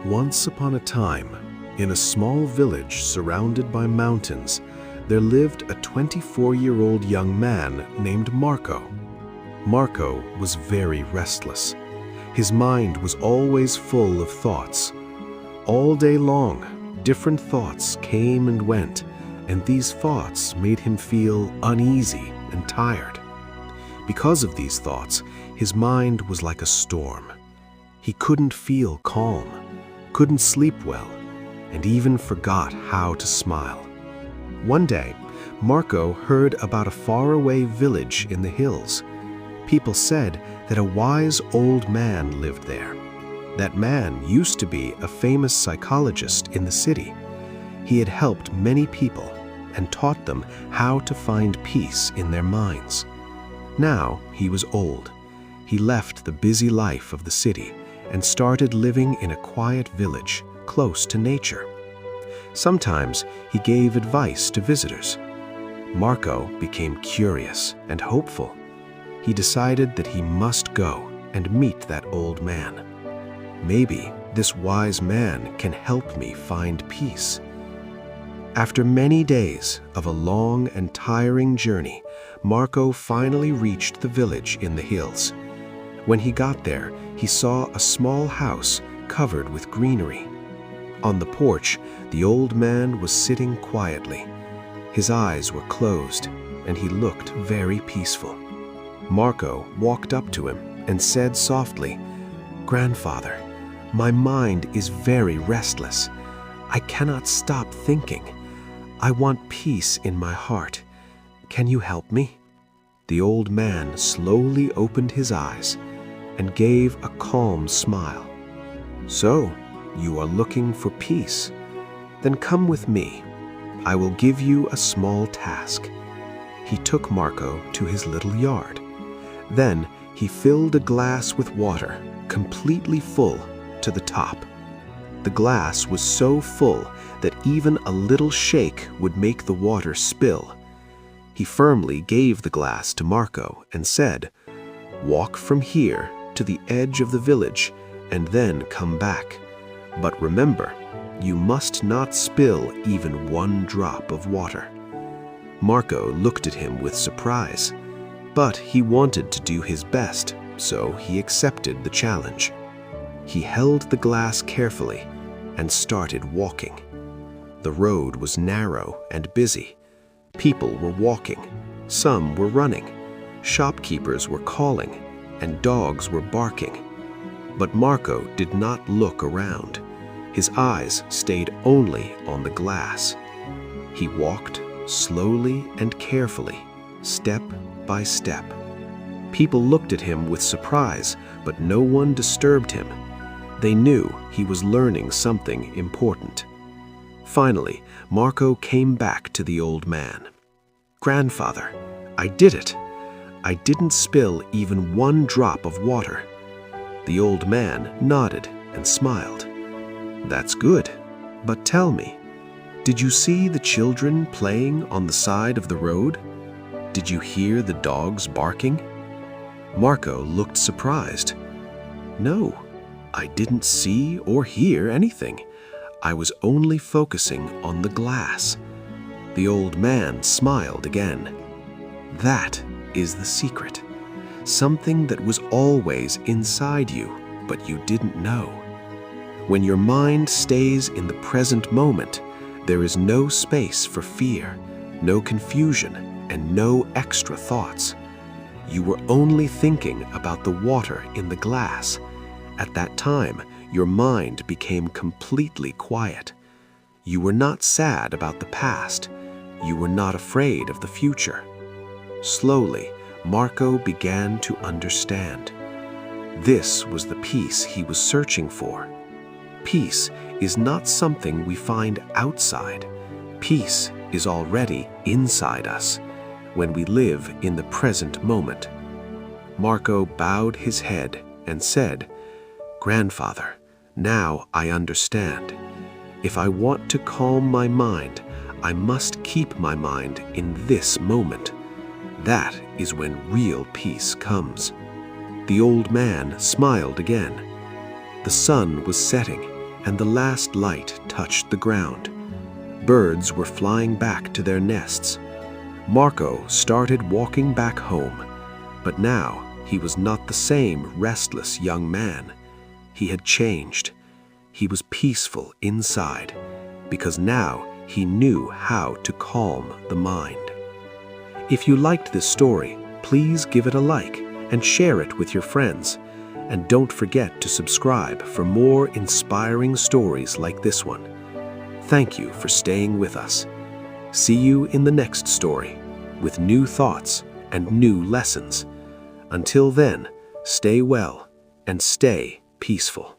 Once upon a time, in a small village surrounded by mountains, there lived a 24-year-old young man named Marco. Marco was very restless. His mind was always full of thoughts. All day long, different thoughts came and went, and these thoughts made him feel uneasy and tired. Because of these thoughts, his mind was like a storm. He couldn't feel calm, couldn't sleep well, and even forgot how to smile. One day, Marco heard about a faraway village in the hills. People said that a wise old man lived there. That man used to be a famous psychologist in the city. He had helped many people and taught them how to find peace in their minds. Now he was old. He left the busy life of the city and started living in a quiet village close to nature. Sometimes he gave advice to visitors. Marco became curious and hopeful. He decided that he must go and meet that old man. Maybe this wise man can help me find peace. After many days of a long and tiring journey, Marco finally reached the village in the hills. When he got there, he saw a small house covered with greenery. On the porch, the old man was sitting quietly. His eyes were closed, and he looked very peaceful. Marco walked up to him and said softly, "Grandfather, my mind is very restless. I cannot stop thinking. I want peace in my heart. Can you help me?" The old man slowly opened his eyes and gave a calm smile. "So, you are looking for peace? Then come with me. I will give you a small task." He took Marco to his little yard. Then he filled a glass with water, completely full to the top. The glass was so full that even a little shake would make the water spill. He firmly gave the glass to Marco and said, "Walk from here to the edge of the village and then come back. But remember, you must not spill even one drop of water." Marco looked at him with surprise, but he wanted to do his best, so he accepted the challenge. He held the glass carefully and started walking. The road was narrow and busy. People were walking, some were running, shopkeepers were calling, and dogs were barking. But Marco did not look around. His eyes stayed only on the glass. He walked slowly and carefully, step by step. People looked at him with surprise, but no one disturbed him. They knew he was learning something important. Finally, Marco came back to the old man. "Grandfather, I did it. I didn't spill even one drop of water." The old man nodded and smiled. "That's good, but tell me, did you see the children playing on the side of the road? Did you hear the dogs barking?" Marco looked surprised. "No, I didn't see or hear anything. I was only focusing on the glass." The old man smiled again. "That is the secret. Something that was always inside you, but you didn't know. When your mind stays in the present moment, there is no space for fear, no confusion, and no extra thoughts. You were only thinking about the water in the glass. At that time, your mind became completely quiet. You were not sad about the past. You were not afraid of the future." Slowly, Marco began to understand. This was the peace he was searching for. Peace is not something we find outside. Peace is already inside us when we live in the present moment. Marco bowed his head and said, "Grandfather, now I understand. If I want to calm my mind, I must keep my mind in this moment. That is when real peace comes." The old man smiled again. The sun was setting, and the last light touched the ground. Birds were flying back to their nests. Marco started walking back home, but now he was not the same restless young man. He had changed. He was peaceful inside, because now he knew how to calm the mind. If you liked this story, please give it a like and share it with your friends. And don't forget to subscribe for more inspiring stories like this one. Thank you for staying with us. See you in the next story with new thoughts and new lessons. Until then, stay well and stay peaceful.